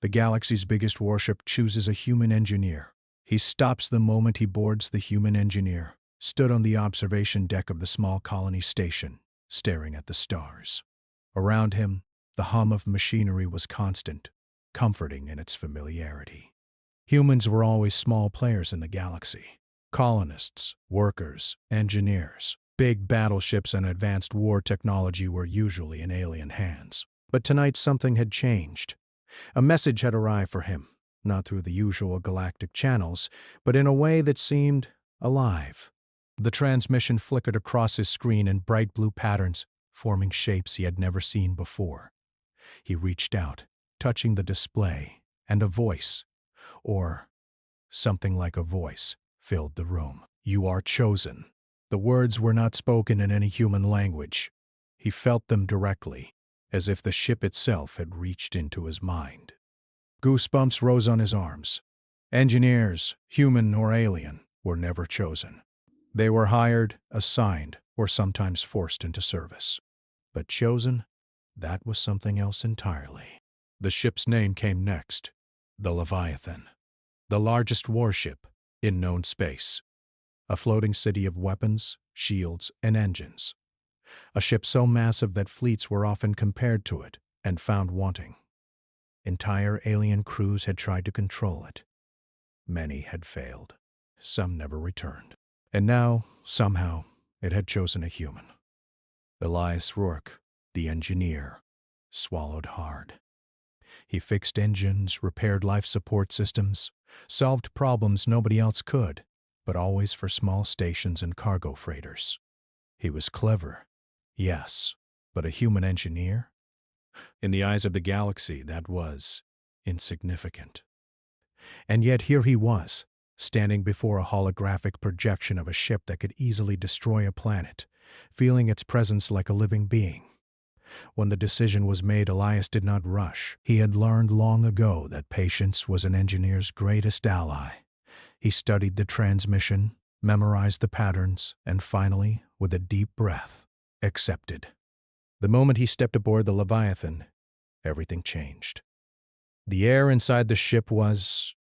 The galaxy's biggest warship chooses a human engineer. He stops the moment he boards. The human engineer stood on the observation deck of the small colony station, staring at the stars. Around him, the hum of machinery was constant, comforting in its familiarity. Humans were always small players in the galaxy. Colonists, workers, engineers, big battleships and advanced war technology were usually in alien hands. But tonight something had changed. A message had arrived for him, not through the usual galactic channels, but in a way that seemed alive. The transmission flickered across his screen in bright blue patterns, forming shapes he had never seen before. He reached out, touching the display, and a voice, or something like a voice, filled the room. "You are chosen." The words were not spoken in any human language. He felt them directly, as if the ship itself had reached into his mind. Goosebumps rose on his arms. Engineers, human or alien, were never chosen. They were hired, assigned, or sometimes forced into service. But chosen? That was something else entirely. The ship's name came next. The Leviathan. The largest warship in known space. A floating city of weapons, shields, and engines. A ship so massive that fleets were often compared to it and found wanting. Entire alien crews had tried to control it. Many had failed. Some never returned. And now, somehow, it had chosen a human. Elias Rourke, the engineer, swallowed hard. He fixed engines, repaired life support systems, solved problems nobody else could, but always for small stations and cargo freighters. He was clever, yes, but a human engineer? In the eyes of the galaxy, that was insignificant. And yet here he was, standing before a holographic projection of a ship that could easily destroy a planet, feeling its presence like a living being. When the decision was made, Elias did not rush. He had learned long ago that patience was an engineer's greatest ally. He studied the transmission, memorized the patterns, and finally, with a deep breath, accepted. The moment he stepped aboard the Leviathan, everything changed. The air inside the ship was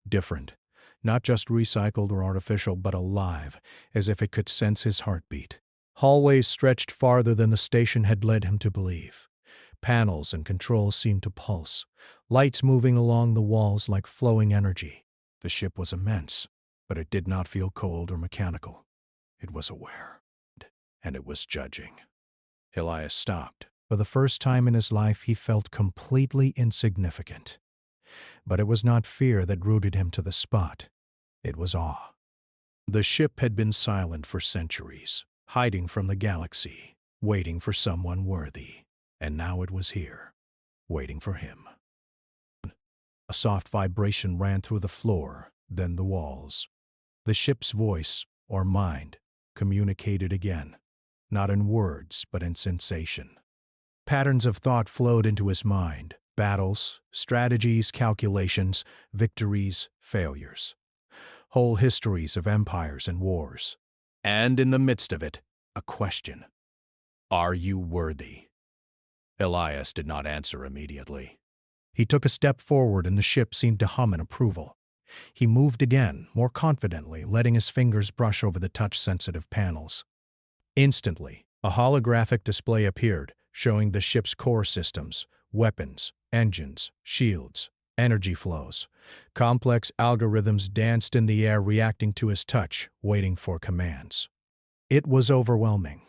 different, not just recycled or artificial, but alive, as if it could sense his heartbeat. Hallways stretched farther than the station had led him to believe. Panels and controls seemed to pulse, lights moving along the walls like flowing energy. The ship was immense, but it did not feel cold or mechanical. It was aware, and it was judging. Elias stopped. For the first time in his life, he felt completely insignificant. But it was not fear that rooted him to the spot. It was awe. The ship had been silent for centuries, hiding from the galaxy, waiting for someone worthy. And now it was here, waiting for him. A soft vibration ran through the floor, then the walls. The ship's voice, or mind, communicated again, not in words, but in sensation. Patterns of thought flowed into his mind, battles, strategies, calculations, victories, failures. Whole histories of empires and wars. And in the midst of it, a question. Are you worthy? Elias did not answer immediately. He took a step forward and the ship seemed to hum in approval. He moved again, more confidently, letting his fingers brush over the touch-sensitive panels. Instantly, a holographic display appeared, showing the ship's core systems, weapons, engines, shields, energy flows. Complex algorithms danced in the air, reacting to his touch, waiting for commands. It was overwhelming.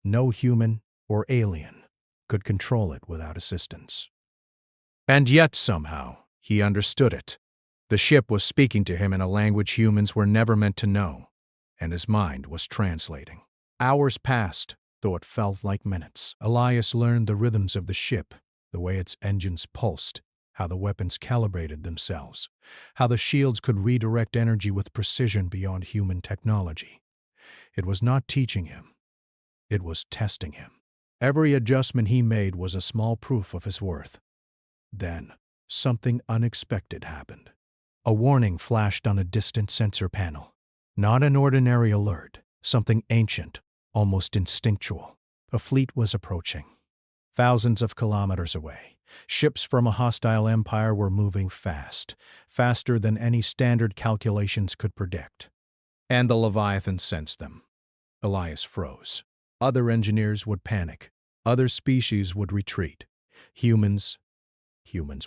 No human or alien could control it without assistance. And yet, somehow, he understood it. The ship was speaking to him in a language humans were never meant to know, and his mind was translating. Hours passed, though it felt like minutes. Elias learned the rhythms of the ship, the way its engines pulsed, how the weapons calibrated themselves, how the shields could redirect energy with precision beyond human technology. It was not teaching him. It was testing him. Every adjustment he made was a small proof of his worth. Then, something unexpected happened. A warning flashed on a distant sensor panel. Not an ordinary alert, something ancient, almost instinctual. A fleet was approaching. Thousands of kilometers away, Ships from a hostile empire were moving fast, faster than any standard calculations could predict. And the Leviathan sensed them. Elias froze. Other engineers would panic. Other species would retreat. Humans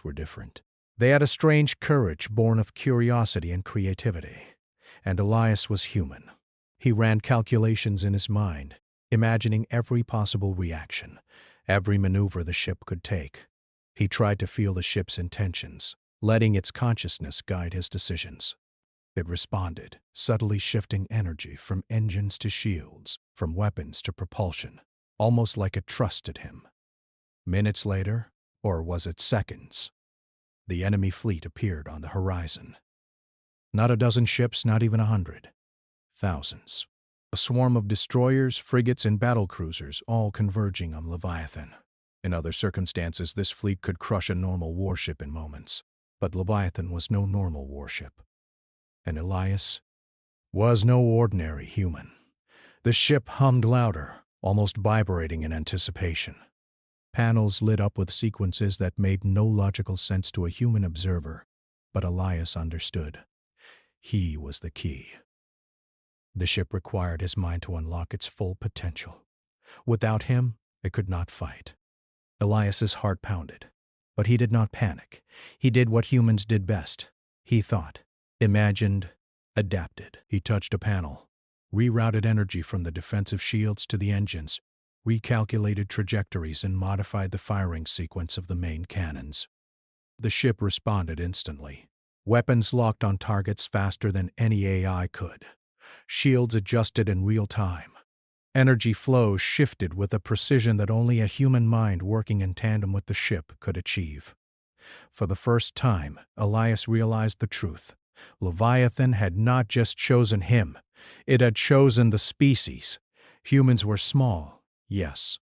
were different. They had a strange courage born of curiosity and creativity. And Elias was human. He ran calculations in his mind, imagining every possible reaction, every maneuver the ship could take. He tried to feel the ship's intentions, letting its consciousness guide his decisions. It responded, subtly shifting energy from engines to shields, from weapons to propulsion, almost like it trusted him. Minutes later, or was it seconds, the enemy fleet appeared on the horizon. Not a dozen ships, not even 100. Thousands. A swarm of destroyers, frigates, and battlecruisers, all converging on Leviathan. In other circumstances, this fleet could crush a normal warship in moments. But Leviathan was no normal warship. And Elias was no ordinary human. The ship hummed louder, almost vibrating in anticipation. Panels lit up with sequences that made no logical sense to a human observer, but Elias understood. He was the key. The ship required his mind to unlock its full potential. Without him, it could not fight. Elias's heart pounded, but he did not panic. He did what humans did best. He thought, imagined, adapted. He touched a panel, rerouted energy from the defensive shields to the engines, recalculated trajectories, and modified the firing sequence of the main cannons. The ship responded instantly. Weapons locked on targets faster than any AI could. Shields adjusted in real time. Energy flows shifted with a precision that only a human mind working in tandem with the ship could achieve. For the first time, Elias realized the truth. Leviathan had not just chosen him, it had chosen the species. Humans were small, yes.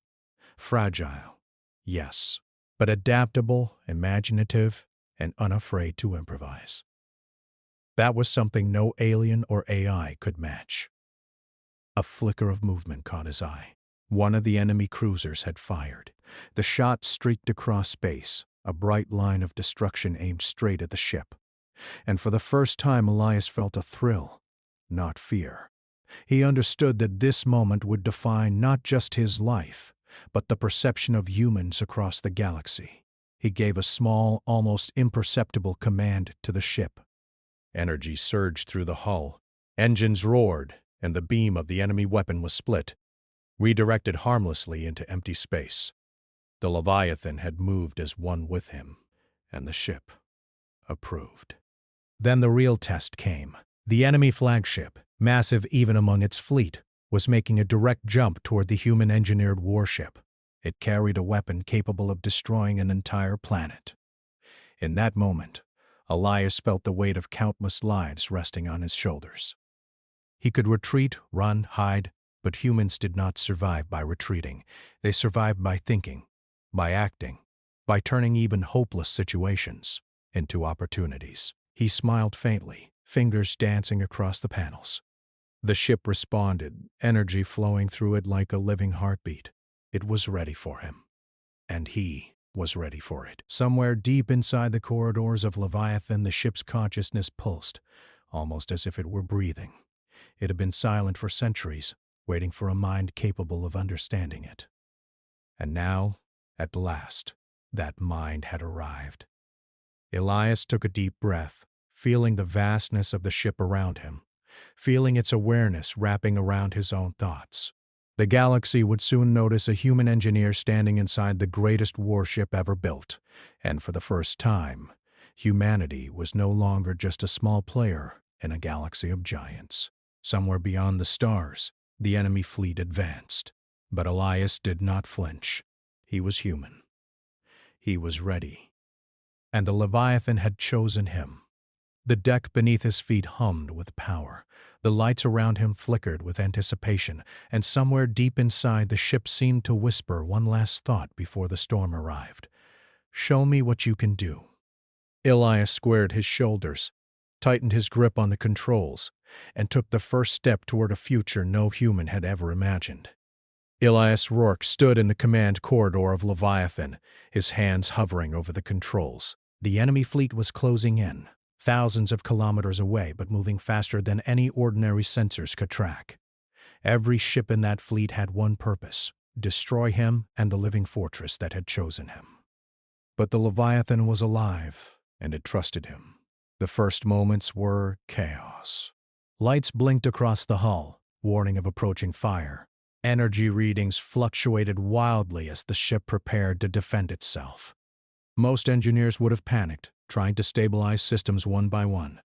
Fragile, yes. But adaptable, imaginative, and unafraid to improvise. That was something no alien or AI could match. A flicker of movement caught his eye. One of the enemy cruisers had fired. The shot streaked across space, a bright line of destruction aimed straight at the ship. And for the first time, Elias felt a thrill, not fear. He understood that this moment would define not just his life, but the perception of humans across the galaxy. He gave a small, almost imperceptible command to the ship. Energy surged through the hull. Engines roared, and the beam of the enemy weapon was split, redirected harmlessly into empty space. The Leviathan had moved as one with him, and the ship approved. Then the real test came. The enemy flagship, massive even among its fleet, was making a direct jump toward the human-engineered warship. It carried a weapon capable of destroying an entire planet. In that moment, Elias felt the weight of countless lives resting on his shoulders. He could retreat, run, hide, but humans did not survive by retreating. They survived by thinking, by acting, by turning even hopeless situations into opportunities. He smiled faintly, fingers dancing across the panels. The ship responded, energy flowing through it like a living heartbeat. It was ready for him. And he was ready for it. Somewhere deep inside the corridors of Leviathan, the ship's consciousness pulsed, almost as if it were breathing. It had been silent for centuries, waiting for a mind capable of understanding it. And now, at last, that mind had arrived. Elias took a deep breath, feeling the vastness of the ship around him, feeling its awareness wrapping around his own thoughts. The galaxy would soon notice a human engineer standing inside the greatest warship ever built, and for the first time, humanity was no longer just a small player in a galaxy of giants. Somewhere beyond the stars, the enemy fleet advanced. But Elias did not flinch. He was human. He was ready. And the Leviathan had chosen him. The deck beneath his feet hummed with power. The lights around him flickered with anticipation, and somewhere deep inside the ship seemed to whisper one last thought before the storm arrived. "Show me what you can do." Elias squared his shoulders, tightened his grip on the controls, and took the first step toward a future no human had ever imagined. Elias Rourke stood in the command corridor of Leviathan, his hands hovering over the controls. The enemy fleet was closing in, thousands of kilometers away but moving faster than any ordinary sensors could track. Every ship in that fleet had one purpose: destroy him and the living fortress that had chosen him. But the Leviathan was alive, and it trusted him. The first moments were chaos. Lights blinked across the hull, warning of approaching fire. Energy readings fluctuated wildly as the ship prepared to defend itself. Most engineers would have panicked, trying to stabilize systems one by one.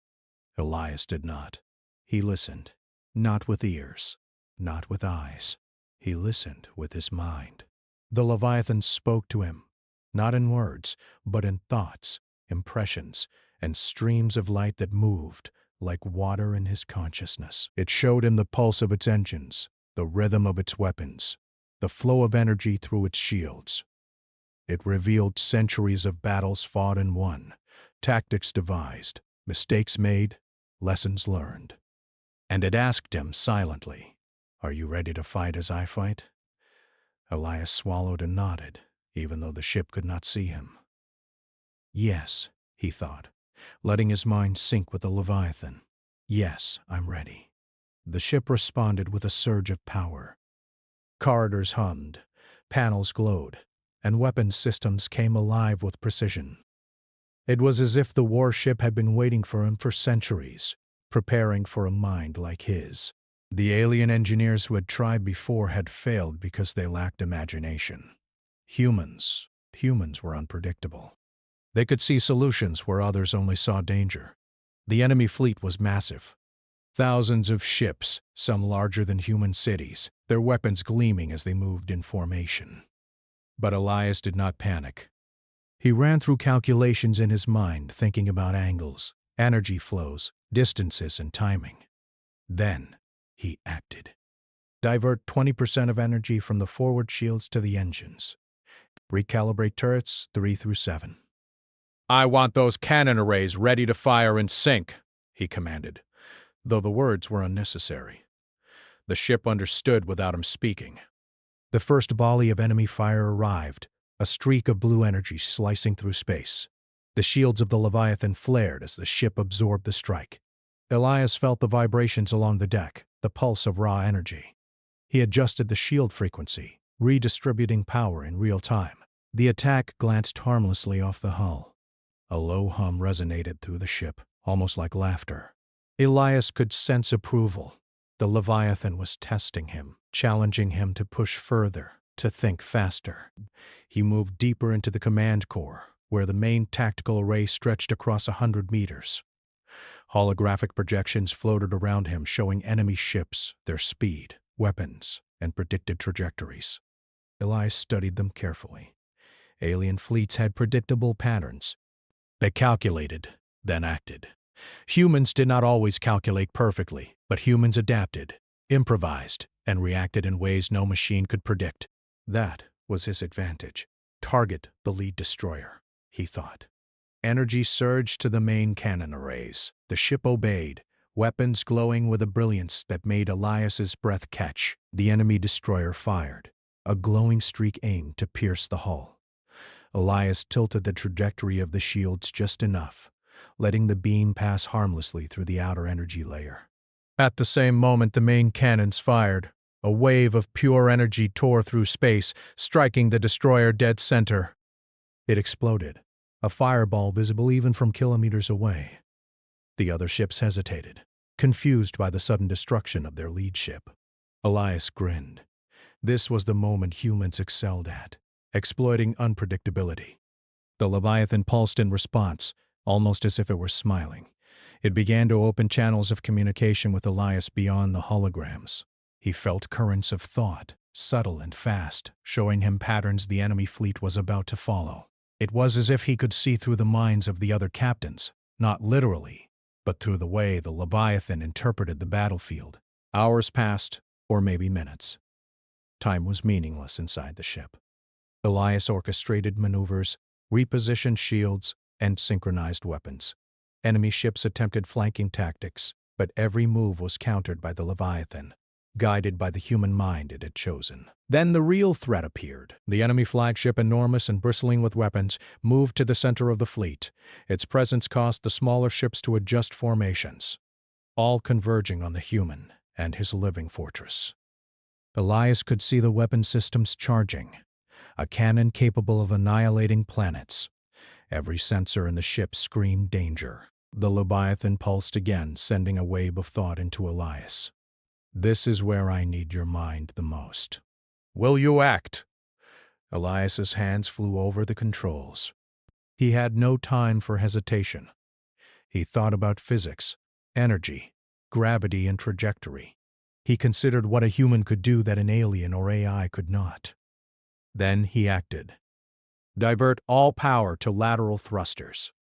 Elias did not. He listened, not with ears, not with eyes. He listened with his mind. The Leviathan spoke to him, not in words, but in thoughts, impressions, and streams of light that moved like water in his consciousness. It showed him the pulse of its engines, the rhythm of its weapons, the flow of energy through its shields. It revealed centuries of battles fought and won, tactics devised, mistakes made, lessons learned. And it asked him silently, "Are you ready to fight as I fight?" Elias swallowed and nodded, even though the ship could not see him. Yes, he thought, letting his mind sink with the Leviathan. Yes, I'm ready. The ship responded with a surge of power. Corridors hummed, panels glowed, and weapons systems came alive with precision. It was as if the warship had been waiting for him for centuries, preparing for a mind like his. The alien engineers who had tried before had failed because they lacked imagination. Humans were unpredictable. They could see solutions where others only saw danger. The enemy fleet was massive. Thousands of ships, some larger than human cities, their weapons gleaming as they moved in formation. But Elias did not panic. He ran through calculations in his mind, thinking about angles, energy flows, distances, and timing. Then he acted. Divert 20% of energy from the forward shields to the engines. Recalibrate turrets 3 through 7. "I want those cannon arrays ready to fire and sink," he commanded, though the words were unnecessary. The ship understood without him speaking. The first volley of enemy fire arrived, a streak of blue energy slicing through space. The shields of the Leviathan flared as the ship absorbed the strike. Elias felt the vibrations along the deck, the pulse of raw energy. He adjusted the shield frequency, redistributing power in real time. The attack glanced harmlessly off the hull. A low hum resonated through the ship, almost like laughter. Elias could sense approval. The Leviathan was testing him, challenging him to push further, to think faster. He moved deeper into the command core, where the main tactical array stretched across 100 meters. Holographic projections floated around him, showing enemy ships, their speed, weapons, and predicted trajectories. Elias studied them carefully. Alien fleets had predictable patterns. They calculated, then acted. Humans did not always calculate perfectly, but humans adapted, improvised, and reacted in ways no machine could predict. That was his advantage. Target the lead destroyer, he thought. Energy surged to the main cannon arrays. The ship obeyed, weapons glowing with a brilliance that made Elias's breath catch. The enemy destroyer fired, a glowing streak aimed to pierce the hull. Elias tilted the trajectory of the shields just enough, letting the beam pass harmlessly through the outer energy layer. At the same moment, the main cannons fired. A wave of pure energy tore through space, striking the destroyer dead center. It exploded, a fireball visible even from kilometers away. The other ships hesitated, confused by the sudden destruction of their lead ship. Elias grinned. This was the moment humans excelled at, exploiting unpredictability. The Leviathan pulsed in response, almost as if it were smiling. It began to open channels of communication with Elias beyond the holograms. He felt currents of thought, subtle and fast, showing him patterns the enemy fleet was about to follow. It was as if he could see through the minds of the other captains, not literally, but through the way the Leviathan interpreted the battlefield. Hours passed, or maybe minutes. Time was meaningless inside the ship. Elias orchestrated maneuvers, repositioned shields, and synchronized weapons. Enemy ships attempted flanking tactics, but every move was countered by the Leviathan. guided by the human mind it had chosen. Then the real threat appeared. The enemy flagship, enormous and bristling with weapons, moved to the center of the fleet. Its presence caused the smaller ships to adjust formations, all converging on the human and his living fortress. Elias could see the weapon systems charging, a cannon capable of annihilating planets. Every sensor in the ship screamed danger. The Leviathan pulsed again, sending a wave of thought into Elias. "This is where I need your mind the most. Will you act?" Elias's hands flew over the controls. He had no time for hesitation. He thought about physics, energy, gravity, and trajectory. He considered what a human could do that an alien or AI could not. Then he acted. Divert all power to lateral thrusters.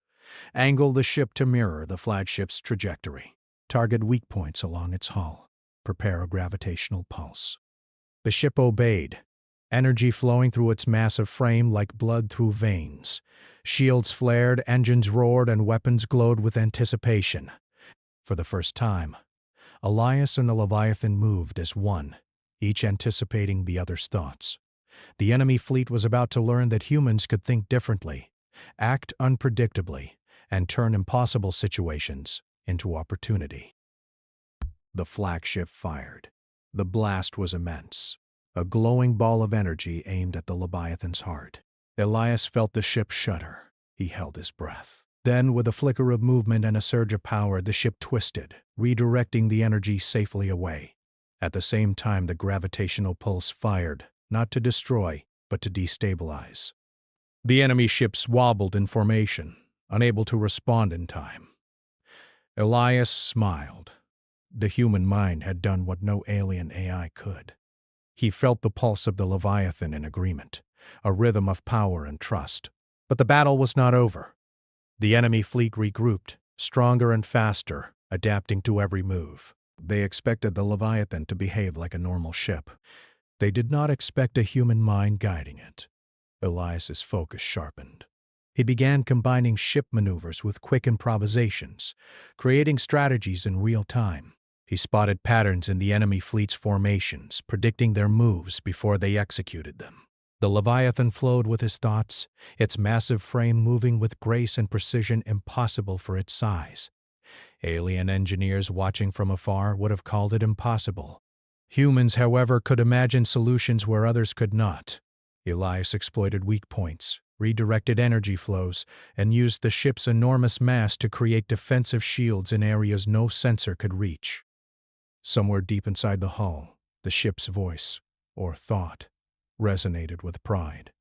Angle the ship to mirror the flagship's trajectory. Target weak points along its hull. Prepare a gravitational pulse. The ship obeyed, energy flowing through its massive frame like blood through veins. Shields flared, engines roared, and weapons glowed with anticipation. For the first time, Elias and the Leviathan moved as one, each anticipating the other's thoughts. The enemy fleet was about to learn that humans could think differently, act unpredictably, and turn impossible situations into opportunity. The flagship fired. The blast was immense, a glowing ball of energy aimed at the Leviathan's heart. Elias felt the ship shudder. He held his breath. Then, with a flicker of movement and a surge of power, the ship twisted, redirecting the energy safely away. At the same time, the gravitational pulse fired, not to destroy, but to destabilize. The enemy ships wobbled in formation, unable to respond in time. Elias smiled. The human mind had done what no alien AI could. He felt the pulse of the Leviathan in agreement, a rhythm of power and trust. But the battle was not over. The enemy fleet regrouped, stronger and faster, adapting to every move. They expected the Leviathan to behave like a normal ship. They did not expect a human mind guiding it. Elias's focus sharpened. He began combining ship maneuvers with quick improvisations, creating strategies in real time. He spotted patterns in the enemy fleet's formations, predicting their moves before they executed them. The Leviathan flowed with his thoughts, its massive frame moving with grace and precision impossible for its size. Alien engineers watching from afar would have called it impossible. Humans, however, could imagine solutions where others could not. Elias exploited weak points, redirected energy flows, and used the ship's enormous mass to create defensive shields in areas no sensor could reach. Somewhere deep inside the hull, the ship's voice, or thought, resonated with pride.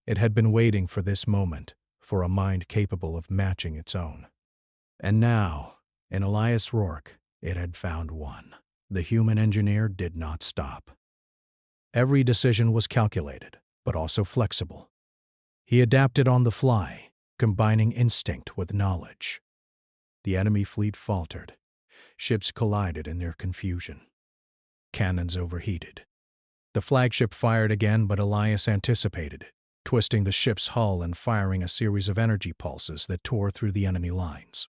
It had been waiting for this moment, for a mind capable of matching its own. And now, in Elias Rourke, it had found one. The human engineer did not stop. Every decision was calculated, but also flexible. He adapted on the fly, combining instinct with knowledge. The enemy fleet faltered. Ships collided in their confusion. Cannons overheated. The flagship fired again, but Elias anticipated it, twisting the ship's hull and firing a series of energy pulses that tore through the enemy lines.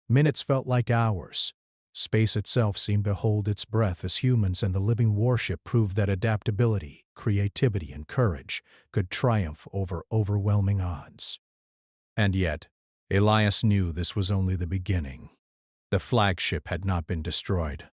Minutes felt like hours. Space itself seemed to hold its breath as humans and the living warship proved that adaptability, creativity, and courage could triumph over overwhelming odds. And yet, Elias knew this was only the beginning. The flagship had not been destroyed.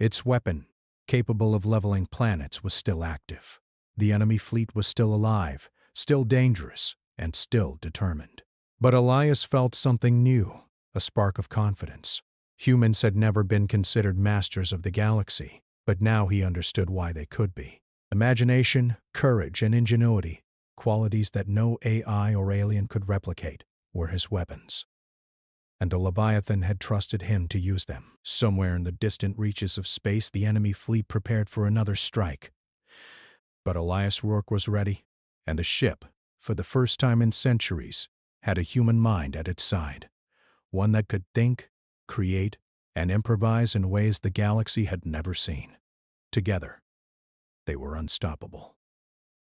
Its weapon, capable of leveling planets, was still active. The enemy fleet was still alive, still dangerous, and still determined. But Elias felt something new, a spark of confidence. Humans had never been considered masters of the galaxy, but now he understood why they could be. Imagination, courage, and ingenuity, qualities that no AI or alien could replicate, were his weapons. And the Leviathan had trusted him to use them. Somewhere in the distant reaches of space, the enemy fleet prepared for another strike. But Elias Rourke was ready, and the ship, for the first time in centuries, had a human mind at its side, one that could think, create, and improvise in ways the galaxy had never seen. Together, they were unstoppable.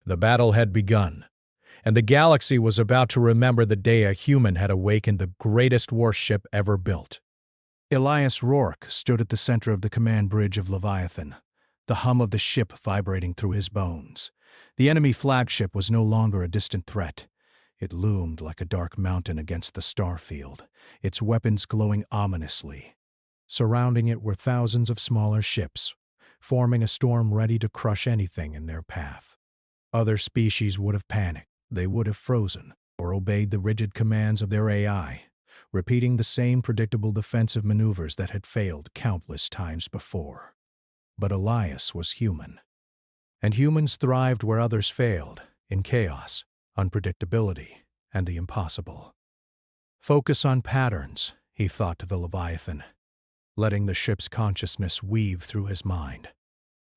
The battle had begun, and the galaxy was about to remember the day a human had awakened the greatest warship ever built. Elias Rourke stood at the center of the command bridge of Leviathan, the hum of the ship vibrating through his bones. The enemy flagship was no longer a distant threat. It loomed like a dark mountain against the starfield, its weapons glowing ominously. Surrounding it were thousands of smaller ships, forming a storm ready to crush anything in their path. Other species would have panicked, they would have frozen, or obeyed the rigid commands of their AI, repeating the same predictable defensive maneuvers that had failed countless times before. But Elias was human. And humans thrived where others failed, in chaos, unpredictability, and the impossible. Focus on patterns, he thought to the Leviathan, letting the ship's consciousness weave through his mind.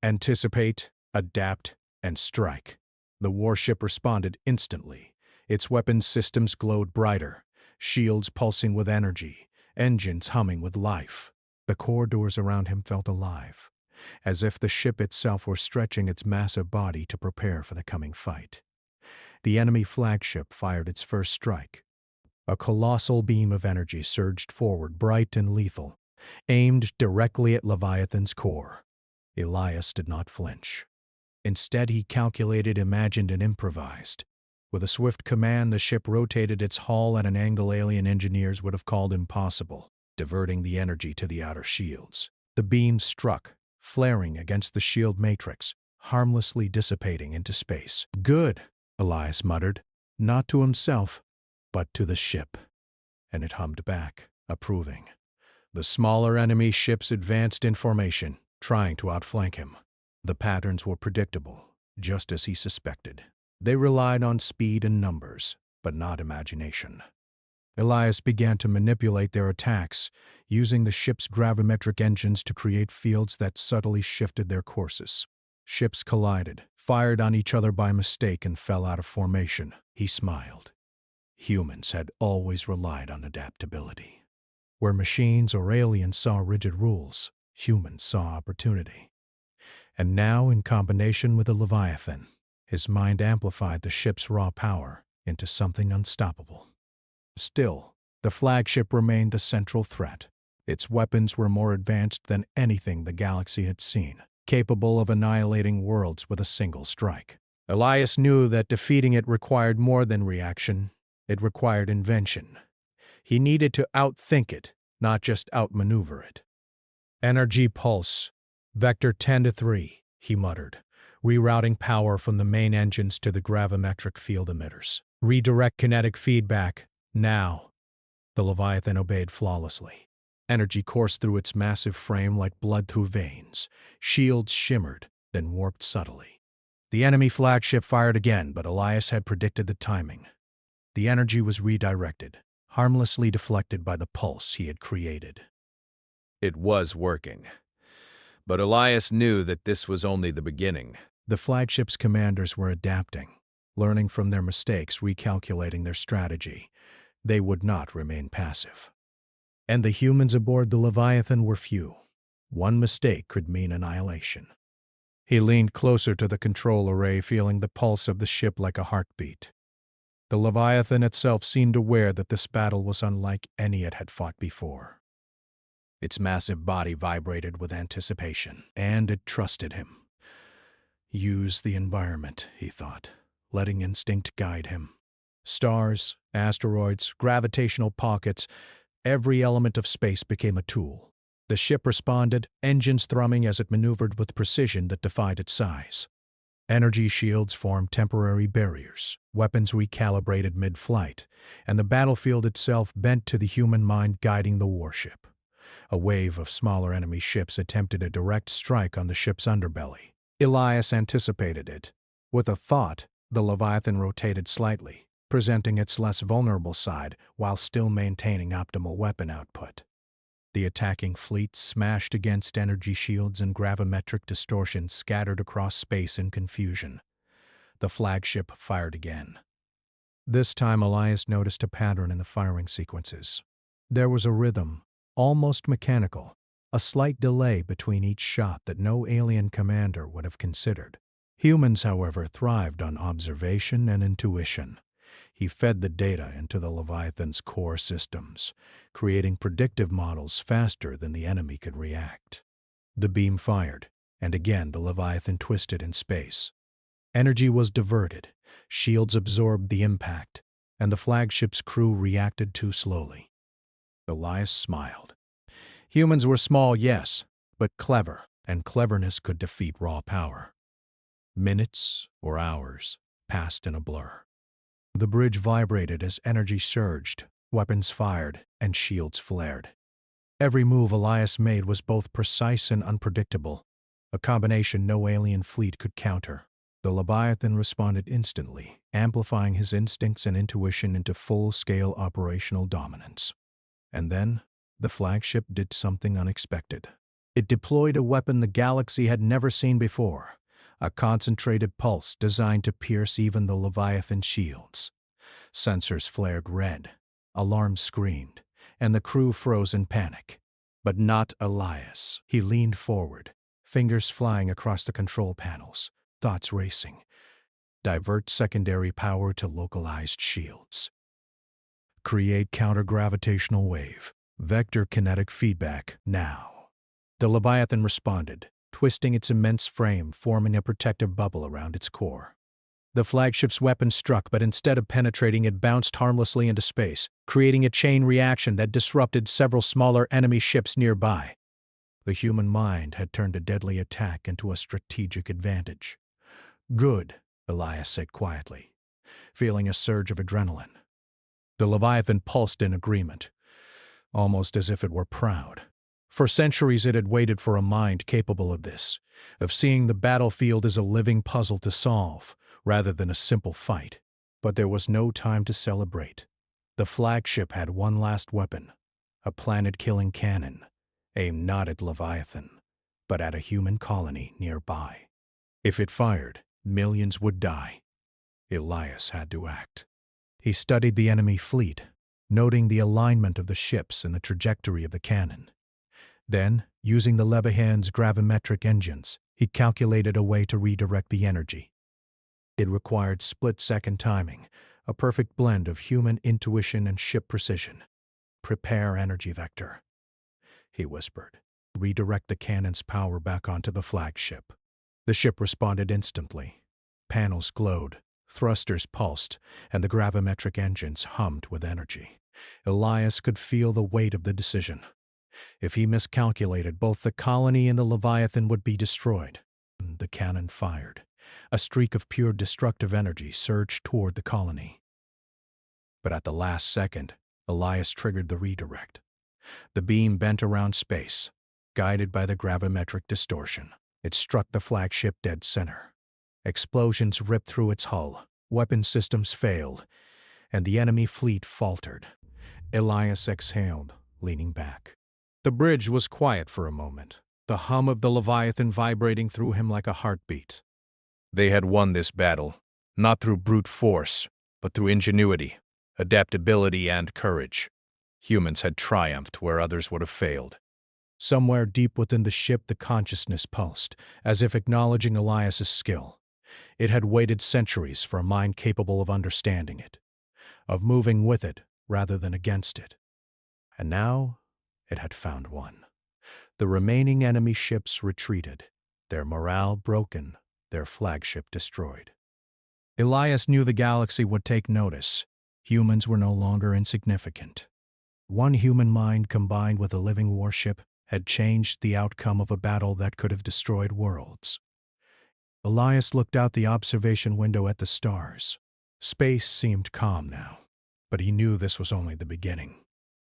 Anticipate, adapt, and strike. The warship responded instantly. Its weapons systems glowed brighter, shields pulsing with energy, engines humming with life. The corridors around him felt alive, as if the ship itself were stretching its massive body to prepare for the coming fight. The enemy flagship fired its first strike. A colossal beam of energy surged forward, bright and lethal, aimed directly at Leviathan's core. Elias did not flinch. Instead, he calculated, imagined, and improvised. With a swift command, the ship rotated its hull at an angle alien engineers would have called impossible, diverting the energy to the outer shields. The beam struck, flaring against the shield matrix, harmlessly dissipating into space. "Good," Elias muttered, not to himself, but to the ship. And it hummed back, approving. The smaller enemy ships advanced in formation, trying to outflank him. The patterns were predictable, just as he suspected. They relied on speed and numbers, but not imagination. Elias began to manipulate their attacks, using the ship's gravimetric engines to create fields that subtly shifted their courses. Ships collided, fired on each other by mistake, and fell out of formation. He smiled. Humans had always relied on adaptability. Where machines or aliens saw rigid rules, humans saw opportunity. And now, in combination with the Leviathan, his mind amplified the ship's raw power into something unstoppable. Still, the flagship remained the central threat. Its weapons were more advanced than anything the galaxy had seen, capable of annihilating worlds with a single strike. Elias knew that defeating it required more than reaction. It required invention. He needed to outthink it, not just outmaneuver it. "Energy pulse. Vector 10-3, he muttered, rerouting power from the main engines to the gravimetric field emitters. "Redirect kinetic feedback, now." The Leviathan obeyed flawlessly. Energy coursed through its massive frame like blood through veins. Shields shimmered, then warped subtly. The enemy flagship fired again, but Elias had predicted the timing. The energy was redirected, harmlessly deflected by the pulse he had created. It was working. But Elias knew that this was only the beginning. The flagship's commanders were adapting, learning from their mistakes, recalculating their strategy. They would not remain passive. And the humans aboard the Leviathan were few. One mistake could mean annihilation. He leaned closer to the control array, feeling the pulse of the ship like a heartbeat. The Leviathan itself seemed aware that this battle was unlike any it had fought before. Its massive body vibrated with anticipation, and it trusted him. Use the environment, he thought, letting instinct guide him. Stars, asteroids, gravitational pockets, every element of space became a tool. The ship responded, engines thrumming as it maneuvered with precision that defied its size. Energy shields formed temporary barriers, weapons recalibrated mid-flight, and the battlefield itself bent to the human mind guiding the warship. A wave of smaller enemy ships attempted a direct strike on the ship's underbelly. Elias anticipated it. With a thought, the Leviathan rotated slightly, presenting its less vulnerable side while still maintaining optimal weapon output. The attacking fleet smashed against energy shields, and gravimetric distortion scattered across space in confusion. The flagship fired again. This time Elias noticed a pattern in the firing sequences. There was a rhythm, almost mechanical, a slight delay between each shot that no alien commander would have considered. Humans, however, thrived on observation and intuition. He fed the data into the Leviathan's core systems, creating predictive models faster than the enemy could react. The beam fired, and again the Leviathan twisted in space. Energy was diverted, shields absorbed the impact, and the flagship's crew reacted too slowly. Elias smiled. Humans were small, yes, but clever, and cleverness could defeat raw power. Minutes or hours passed in a blur. The bridge vibrated as energy surged, weapons fired, and shields flared. Every move Elias made was both precise and unpredictable, a combination no alien fleet could counter. The Leviathan responded instantly, amplifying his instincts and intuition into full-scale operational dominance. And then, the flagship did something unexpected. It deployed a weapon the galaxy had never seen before, a concentrated pulse designed to pierce even the Leviathan's shields. Sensors flared red, alarms screamed, and the crew froze in panic. But not Elias. He leaned forward, fingers flying across the control panels, thoughts racing. Divert secondary power to localized shields. Create counter-gravitational wave. Vector kinetic feedback now. The Leviathan responded, twisting its immense frame, forming a protective bubble around its core. The flagship's weapon struck, but instead of penetrating, it bounced harmlessly into space, creating a chain reaction that disrupted several smaller enemy ships nearby. The human mind had turned a deadly attack into a strategic advantage. Good, Elias said quietly, feeling a surge of adrenaline. The Leviathan pulsed in agreement, almost as if it were proud. For centuries it had waited for a mind capable of this, of seeing the battlefield as a living puzzle to solve, rather than a simple fight. But there was no time to celebrate. The flagship had one last weapon, a planet-killing cannon, aimed not at Leviathan, but at a human colony nearby. If it fired, millions would die. Elias had to act. He studied the enemy fleet, noting the alignment of the ships and the trajectory of the cannon. Then, using the Leviathan's gravimetric engines, he calculated a way to redirect the energy. It required split-second timing, a perfect blend of human intuition and ship precision. Prepare energy vector, he whispered. Redirect the cannon's power back onto the flagship. The ship responded instantly. Panels glowed, thrusters pulsed, and the gravimetric engines hummed with energy. Elias could feel the weight of the decision. If he miscalculated, both the colony and the Leviathan would be destroyed. The cannon fired. A streak of pure destructive energy surged toward the colony. But at the last second, Elias triggered the redirect. The beam bent around space, guided by the gravimetric distortion. It struck the flagship dead center. Explosions ripped through its hull, weapon systems failed, and the enemy fleet faltered. Elias exhaled, leaning back. The bridge was quiet for a moment, the hum of the Leviathan vibrating through him like a heartbeat. They had won this battle, not through brute force, but through ingenuity, adaptability, and courage. Humans had triumphed where others would have failed. Somewhere deep within the ship, the consciousness pulsed, as if acknowledging Elias's skill. It had waited centuries for a mind capable of understanding it, of moving with it rather than against it. And now it had found one. The remaining enemy ships retreated, their morale broken, their flagship destroyed. Elias knew the galaxy would take notice. Humans were no longer insignificant. One human mind combined with a living warship had changed the outcome of a battle that could have destroyed worlds. Elias looked out the observation window at the stars. Space seemed calm now, but he knew this was only the beginning.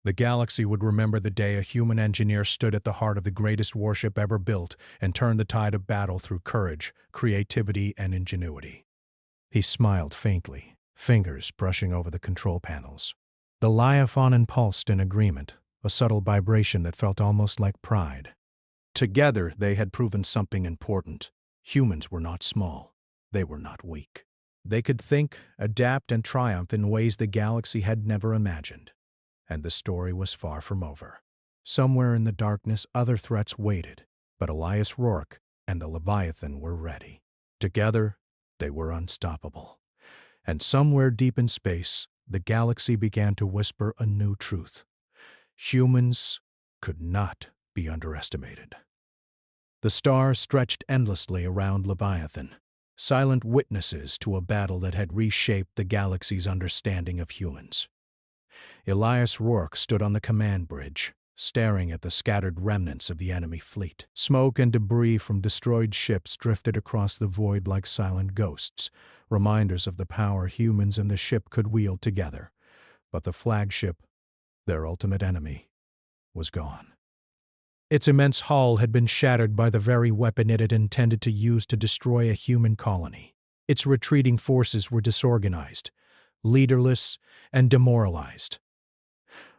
The galaxy would remember the day a human engineer stood at the heart of the greatest warship ever built and turned the tide of battle through courage, creativity, and ingenuity. He smiled faintly, fingers brushing over the control panels. The Leviathan pulsed in agreement, a subtle vibration that felt almost like pride. Together, they had proven something important. Humans were not small. They were not weak. They could think, adapt, and triumph in ways the galaxy had never imagined. And the story was far from over. Somewhere in the darkness, other threats waited, but Elias Rourke and the Leviathan were ready. Together, they were unstoppable. And somewhere deep in space, the galaxy began to whisper a new truth. Humans could not be underestimated. The stars stretched endlessly around Leviathan, silent witnesses to a battle that had reshaped the galaxy's understanding of humans. Elias Rourke stood on the command bridge, staring at the scattered remnants of the enemy fleet. Smoke and debris from destroyed ships drifted across the void like silent ghosts, reminders of the power humans and the ship could wield together. But the flagship, their ultimate enemy, was gone. Its immense hull had been shattered by the very weapon it had intended to use to destroy a human colony. Its retreating forces were disorganized, leaderless, and demoralized.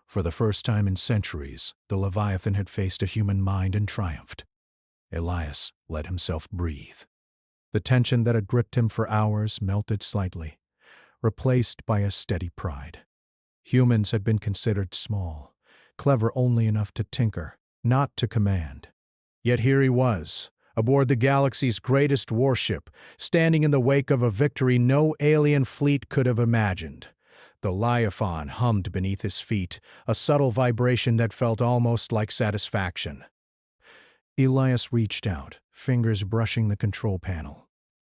For the first time in centuries, the Leviathan had faced a human mind and triumphed. Elias let himself breathe. The tension that had gripped him for hours melted slightly, replaced by a steady pride. Humans had been considered small, clever only enough to tinker, not to command. Yet here he was, aboard the galaxy's greatest warship, standing in the wake of a victory no alien fleet could have imagined. The Leviathan hummed beneath his feet, a subtle vibration that felt almost like satisfaction. Elias reached out, fingers brushing the control panel.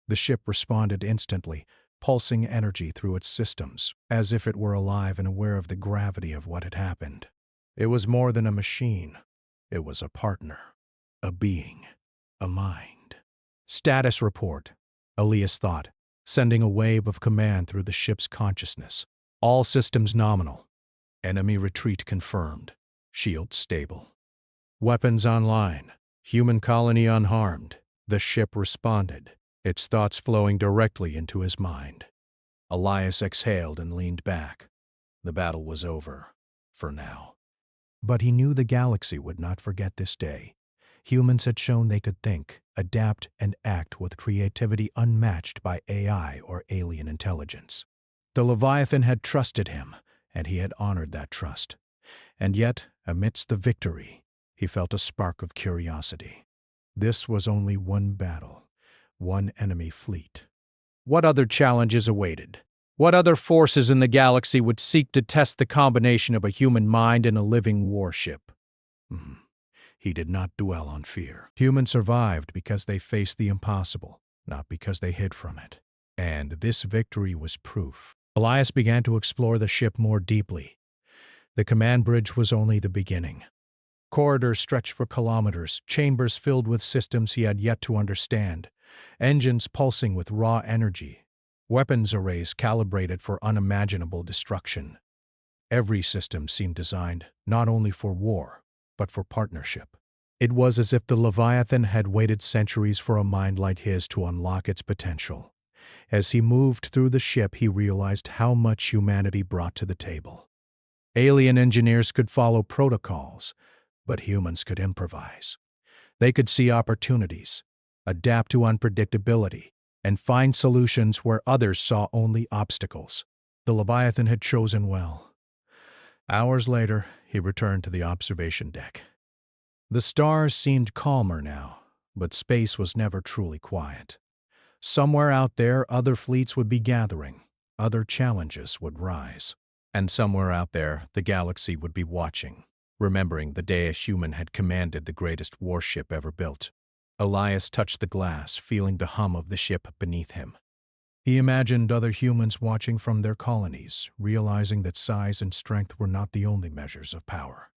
The ship responded instantly, pulsing energy through its systems, as if it were alive and aware of the gravity of what had happened. It was more than a machine. It was a partner, a being, a mind. Status report, Elias thought, sending a wave of command through the ship's consciousness. All systems nominal. Enemy retreat confirmed. Shield stable. Weapons online. Human colony unharmed. The ship responded, its thoughts flowing directly into his mind. Elias exhaled and leaned back. The battle was over, for now. But he knew the galaxy would not forget this day. Humans had shown they could think, adapt, and act with creativity unmatched by AI or alien intelligence. The Leviathan had trusted him, and he had honored that trust. And yet, amidst the victory, he felt a spark of curiosity. This was only one battle, one enemy fleet. What other challenges awaited? What other forces in the galaxy would seek to test the combination of a human mind and a living warship? He did not dwell on fear. Humans survived because they faced the impossible, not because they hid from it. And this victory was proof. Elias began to explore the ship more deeply. The command bridge was only the beginning. Corridors stretched for kilometers, chambers filled with systems he had yet to understand, engines pulsing with raw energy, weapons arrays calibrated for unimaginable destruction. Every system seemed designed not only for war, but for partnership. It was as if the Leviathan had waited centuries for a mind like his to unlock its potential. As he moved through the ship, he realized how much humanity brought to the table. Alien engineers could follow protocols, but humans could improvise. They could see opportunities, adapt to unpredictability, and find solutions where others saw only obstacles. The Leviathan had chosen well. Hours later, he returned to the observation deck. The stars seemed calmer now, but space was never truly quiet. Somewhere out there, other fleets would be gathering, other challenges would rise. And somewhere out there, the galaxy would be watching, remembering the day a human had commanded the greatest warship ever built. Elias touched the glass, feeling the hum of the ship beneath him. He imagined other humans watching from their colonies, realizing that size and strength were not the only measures of power.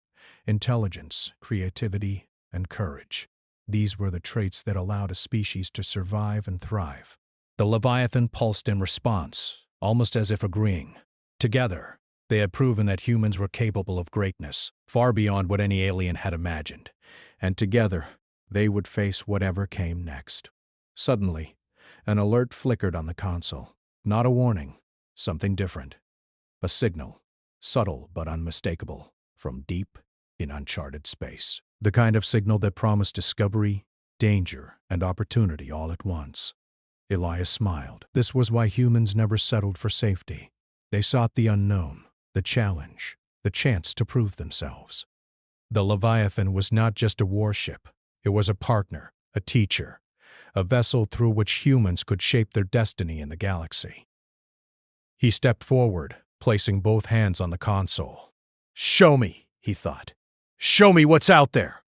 Intelligence, creativity, and courage. These were the traits that allowed a species to survive and thrive. The Leviathan pulsed in response, almost as if agreeing. Together, they had proven that humans were capable of greatness, far beyond what any alien had imagined. And together, they would face whatever came next. Suddenly, an alert flickered on the console. Not a warning, something different. A signal, subtle but unmistakable, from deep in uncharted space. The kind of signal that promised discovery, danger, and opportunity all at once. Elias smiled. This was why humans never settled for safety. They sought the unknown, the challenge, the chance to prove themselves. The Leviathan was not just a warship. It was a partner, a teacher, a vessel through which humans could shape their destiny in the galaxy. He stepped forward, placing both hands on the console. "Show me," he thought. "Show me what's out there."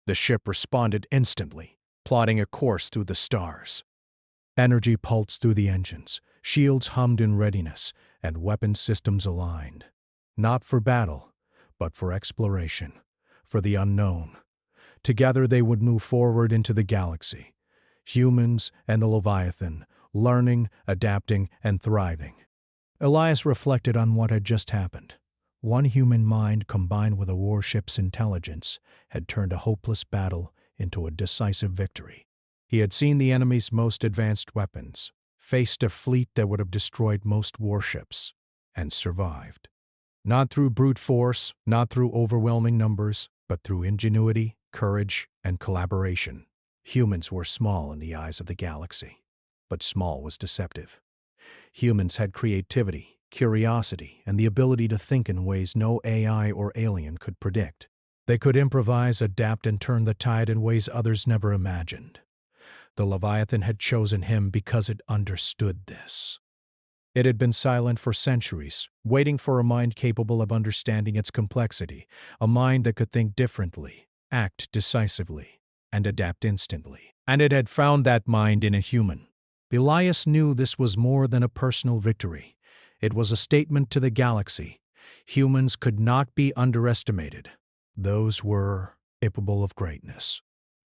The ship responded instantly, plotting a course through the stars. Energy pulsed through the engines, shields hummed in readiness, and weapon systems aligned. Not for battle, but for exploration, for the unknown. Together they would move forward into the galaxy, humans and the Leviathan, learning, adapting, and thriving. Elias reflected on what had just happened. One human mind combined with a warship's intelligence had turned a hopeless battle into a decisive victory. He had seen the enemy's most advanced weapons, faced a fleet that would have destroyed most warships, and survived. Not through brute force, not through overwhelming numbers, but through ingenuity, courage, and collaboration. Humans were small in the eyes of the galaxy, but small was deceptive. Humans had creativity, curiosity, and the ability to think in ways no AI or alien could predict. They could improvise, adapt, and turn the tide in ways others never imagined. The Leviathan had chosen him because it understood this. It had been silent for centuries, waiting for a mind capable of understanding its complexity, a mind that could think differently, act decisively, and adapt instantly. And it had found that mind in a human. Elias knew this was more than a personal victory. It was a statement to the galaxy. Humans could not be underestimated. Those were capable of greatness,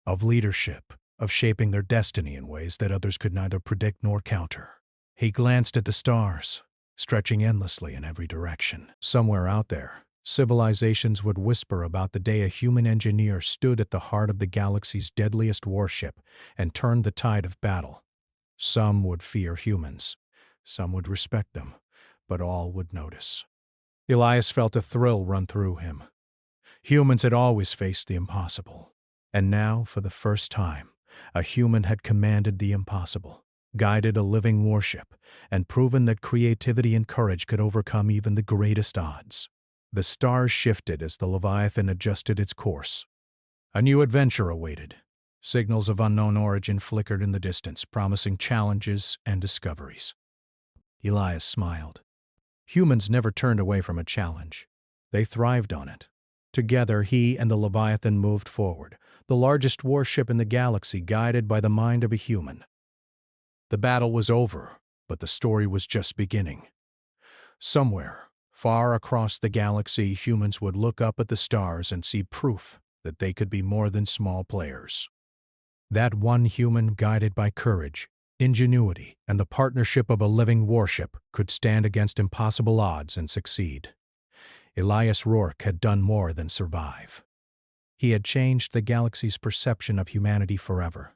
of leadership, of shaping their destiny in ways that others could neither predict nor counter. He glanced at the stars, stretching endlessly in every direction. Somewhere out there, civilizations would whisper about the day a human engineer stood at the heart of the galaxy's deadliest warship and turned the tide of battle. Some would fear humans, some would respect them, but all would notice. Elias felt a thrill run through him. Humans had always faced the impossible, and now, for the first time, a human had commanded the impossible, guided a living warship, and proven that creativity and courage could overcome even the greatest odds. The stars shifted as the Leviathan adjusted its course. A new adventure awaited. Signals of unknown origin flickered in the distance, promising challenges and discoveries. Elias smiled. Humans never turned away from a challenge. They thrived on it. Together, he and the Leviathan moved forward, the largest warship in the galaxy guided by the mind of a human. The battle was over, but the story was just beginning. Somewhere, far across the galaxy, humans would look up at the stars and see proof that they could be more than small players. That one human, guided by courage, ingenuity, and the partnership of a living warship, could stand against impossible odds and succeed. Elias Rourke had done more than survive. He had changed the galaxy's perception of humanity forever.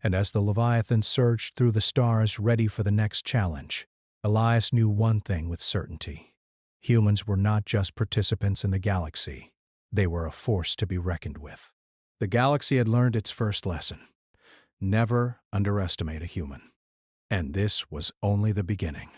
And as the Leviathan surged through the stars ready for the next challenge, Elias knew one thing with certainty. Humans were not just participants in the galaxy. They were a force to be reckoned with. The galaxy had learned its first lesson. Never underestimate a human. And this was only the beginning.